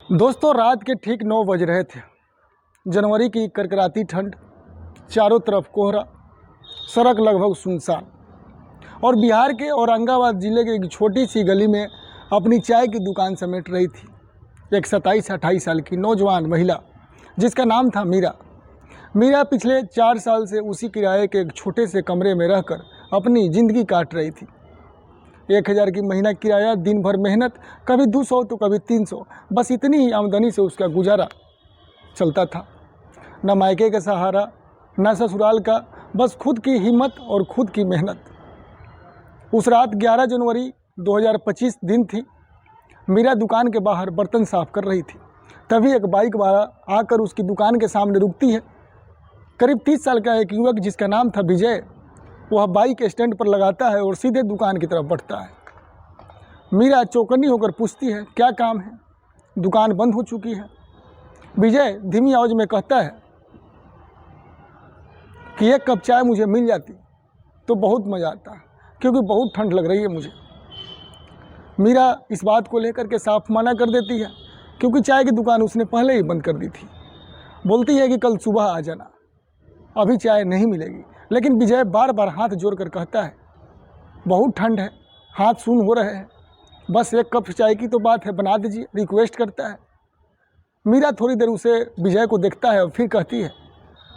दोस्तों, रात के ठीक 9 बज रहे थे। जनवरी की करकराती ठंड, चारों तरफ कोहरा, सड़क लगभग सुनसान और बिहार के औरंगाबाद ज़िले की एक छोटी सी गली में अपनी चाय की दुकान समेट रही थी एक 27-28 साल की नौजवान महिला, जिसका नाम था मीरा। मीरा पिछले 4 साल से उसी किराए के एक छोटे से कमरे में रहकर अपनी ज़िंदगी काट रही थी। 1000 की महीना किराया, दिन भर मेहनत, कभी 200 तो कभी 300, बस इतनी ही आमदनी से उसका गुजारा चलता था। न मायके का सहारा, न ससुराल का, बस खुद की हिम्मत और खुद की मेहनत। उस रात 11 जनवरी 2025 दिन थी। मीरा दुकान के बाहर बर्तन साफ कर रही थी। तभी एक बाइक वाला आकर उसकी दुकान के सामने रुकती है। करीब 30 साल का एक युवक, जिसका नाम था विजय, वह बाइक स्टैंड पर लगाता है और सीधे दुकान की तरफ बढ़ता है। मीरा चौकन्नी होकर पूछती है, क्या काम है? दुकान बंद हो चुकी है। विजय धीमी आवाज में कहता है कि एक कप चाय मुझे मिल जाती तो बहुत मज़ा आता, क्योंकि बहुत ठंड लग रही है मुझे। मीरा इस बात को लेकर के साफ मना कर देती है, क्योंकि चाय की दुकान उसने पहले ही बंद कर दी थी। बोलती है कि कल सुबह आ जाना, अभी चाय नहीं मिलेगी। लेकिन विजय बार बार हाथ जोड़कर कहता है, बहुत ठंड है, हाथ सून हो रहे हैं, बस एक कप चाय की तो बात है, बना दीजिए, रिक्वेस्ट करता है। मीरा थोड़ी देर उसे विजय को देखता है और फिर कहती है,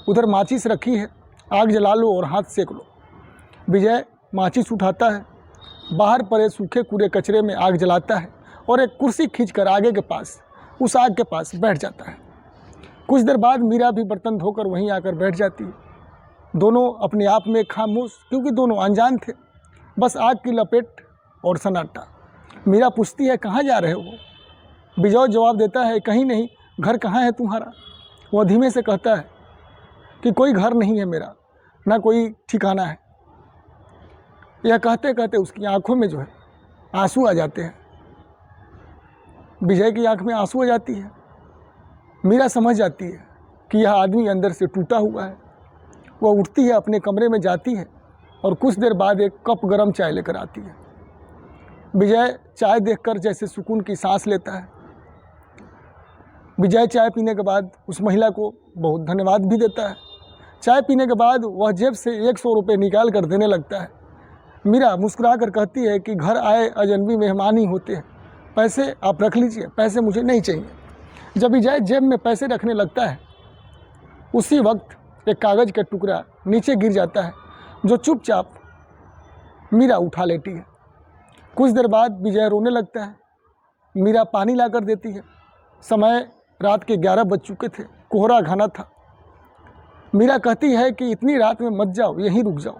उधर माचिस रखी है, आग जला लो और हाथ सेक लो। विजय माचिस उठाता है, बाहर पड़े सूखे कूड़े कचरे में आग जलाता है और एक कुर्सी खींचकर आगे के पास, उस आग के पास बैठ जाता है। कुछ देर बाद मीरा भी बर्तन धोकर वहीं आकर बैठ जाती है। दोनों अपने आप में खामोश, क्योंकि दोनों अनजान थे, बस आग की लपेट और सन्नाटा। मीरा पूछती है, कहाँ जा रहे हो? विजय जवाब देता है, कहीं नहीं, घर कहाँ है तुम्हारा? वह धीमे से कहता है कि कोई घर नहीं है मेरा, ना कोई ठिकाना है। यह कहते कहते उसकी आंखों में जो है आंसू आ जाते हैं। विजय की आंख में आंसू आ जाती है। मीरा समझ जाती है कि यह आदमी अंदर से टूटा हुआ है। वह उठती है, अपने कमरे में जाती है और कुछ देर बाद एक कप गर्म चाय लेकर आती है। विजय चाय देखकर जैसे सुकून की सांस लेता है। विजय चाय पीने के बाद उस महिला को बहुत धन्यवाद भी देता है। चाय पीने के बाद वह जेब से 100 रुपये निकाल कर देने लगता है। मीरा मुस्कुरा कर कहती है कि घर आए अजनबी मेहमान ही होते हैं, पैसे आप रख लीजिए, पैसे मुझे नहीं चाहिए। जब विजय जेब में पैसे रखने लगता है, उसी वक्त एक कागज़ का टुकड़ा नीचे गिर जाता है, जो चुपचाप मीरा उठा लेती है। कुछ देर बाद विजय रोने लगता है। मीरा पानी ला कर देती है। समय रात के 11 बज चुके थे, कोहरा घना था। मीरा कहती है कि इतनी रात में मत जाओ, यहीं रुक जाओ।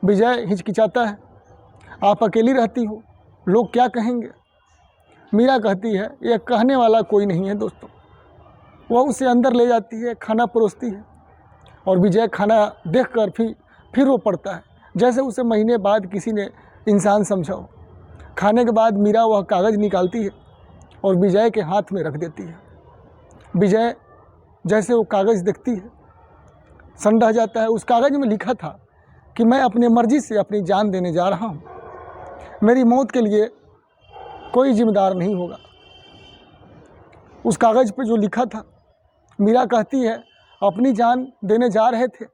विजय हिचकिचाता है, आप अकेली रहती हो, लोग क्या कहेंगे? मीरा कहती है, यह कहने वाला कोई नहीं है दोस्तों। वह उसे अंदर ले जाती है, खाना परोसती है और विजय खाना देखकर फिर रो पड़ता है, जैसे उसे महीने बाद किसी ने इंसान समझा हो। खाने के बाद मीरा वह कागज़ निकालती है और विजय के हाथ में रख देती है। विजय जैसे वो कागज़ देखती है, सन्न जाता है। उस कागज़ में लिखा था कि मैं अपनी मर्ज़ी से अपनी जान देने जा रहा हूँ, मेरी मौत के लिए कोई जिम्मेदार नहीं होगा। उस कागज़ पे जो लिखा था, मीरा कहती है, अपनी जान देने जा रहे थे।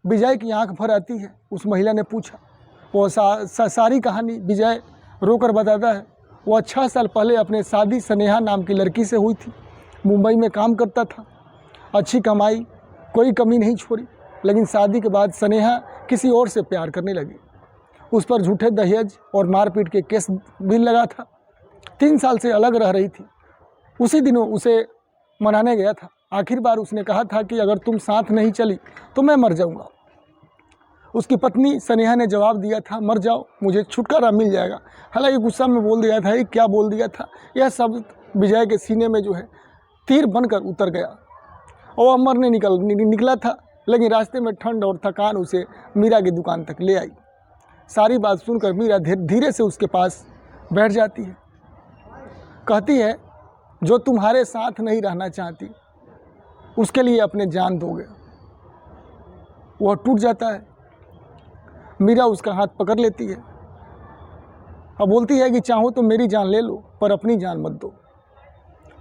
विजय की आंख भर आती है। उस महिला ने पूछा, वो सारी कहानी विजय रोकर बताता है। वह 6 साल पहले अपने शादी स्नेहा नाम की लड़की से हुई थी। मुंबई में काम करता था, अच्छी कमाई, कोई कमी नहीं छोड़ी। लेकिन शादी के बाद स्नेहा किसी और से प्यार करने लगी। उस पर झूठे दहेज और मारपीट के केस भी लगा था। 3 साल से अलग रह रही थी। उसी दिनों उसे मनाने गया था। आखिर बार उसने कहा था कि अगर तुम साथ नहीं चली तो मैं मर जाऊंगा। उसकी पत्नी स्नेहा ने जवाब दिया था, मर जाओ, मुझे छुटकारा मिल जाएगा। हालांकि गुस्सा में बोल दिया था, ये क्या बोल दिया था। यह शब्द विजय के सीने में जो है तीर बनकर उतर गया और वह मरने निकला था। लेकिन रास्ते में ठंड और थकान उसे मीरा की दुकान तक ले आई। सारी बात सुनकर मीरा धीरे से उसके पास बैठ जाती है। कहती है, जो तुम्हारे साथ नहीं रहना चाहती उसके लिए अपने जान दोगे? वह टूट जाता है। मीरा उसका हाथ पकड़ लेती है अब बोलती है कि चाहो तो मेरी जान ले लो पर अपनी जान मत दो।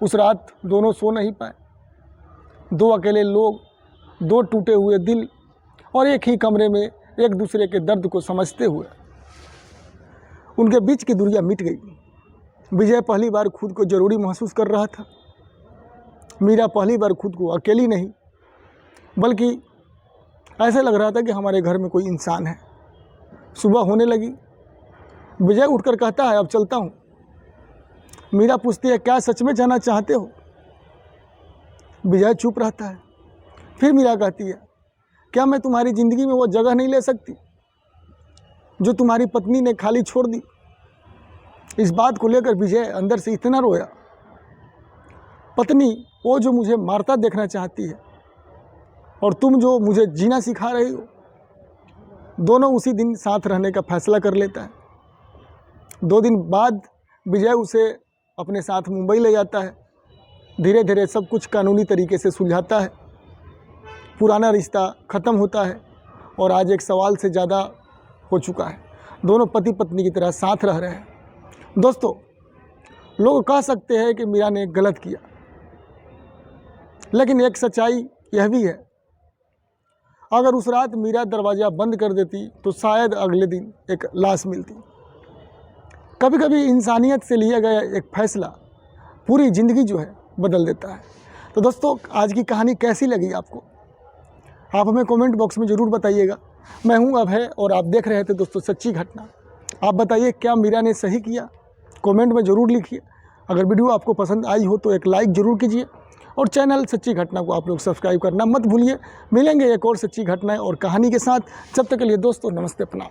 उस रात दोनों सो नहीं पाए, दो अकेले लोग, दो टूटे हुए दिल और एक ही कमरे में एक दूसरे के दर्द को समझते हुए उनके बीच की दूरियां मिट गई। विजय पहली बार खुद को ज़रूरी महसूस कर रहा था। मीरा पहली बार खुद को अकेली नहीं बल्कि ऐसे लग रहा था कि हमारे घर में कोई इंसान है। सुबह होने लगी, विजय उठकर कहता है अब चलता हूँ। मीरा पूछती है क्या सच में जाना चाहते हो? विजय चुप रहता है। फिर मीरा कहती है क्या मैं तुम्हारी ज़िंदगी में वो जगह नहीं ले सकती जो तुम्हारी पत्नी ने खाली छोड़ दी? इस बात को लेकर विजय अंदर से इतना रोया। पत्नी वो जो मुझे मारता देखना चाहती है और तुम जो मुझे जीना सिखा रही हो, दोनों उसी दिन साथ रहने का फैसला कर लेता है। 2 दिन बाद विजय उसे अपने साथ मुंबई ले जाता है। धीरे धीरे सब कुछ कानूनी तरीके से सुलझाता है। पुराना रिश्ता ख़त्म होता है और आज एक सवाल से ज़्यादा हो चुका है। दोनों पति पत्नी की तरह साथ रह रहे हैं। दोस्तों, लोग कह सकते हैं कि मीरा ने गलत किया, लेकिन एक सच्चाई यह भी है, अगर उस रात मीरा दरवाज़ा बंद कर देती तो शायद अगले दिन एक लाश मिलती। कभी कभी इंसानियत से लिया गया एक फैसला पूरी ज़िंदगी जो है बदल देता है। तो दोस्तों, आज की कहानी कैसी लगी आपको? आप हमें कमेंट बॉक्स में ज़रूर बताइएगा। मैं हूं अभय और आप देख रहे थे दोस्तों सच्ची घटना। आप बताइए क्या मीरा ने सही किया? कमेंट में ज़रूर लिखिए। अगर वीडियो आपको पसंद आई हो तो एक लाइक ज़रूर कीजिए और चैनल सच्ची घटना को आप लोग सब्सक्राइब करना मत भूलिए। मिलेंगे एक और सच्ची घटनाएं और कहानी के साथ। जब तक के लिए दोस्तों नमस्ते, प्रणाम।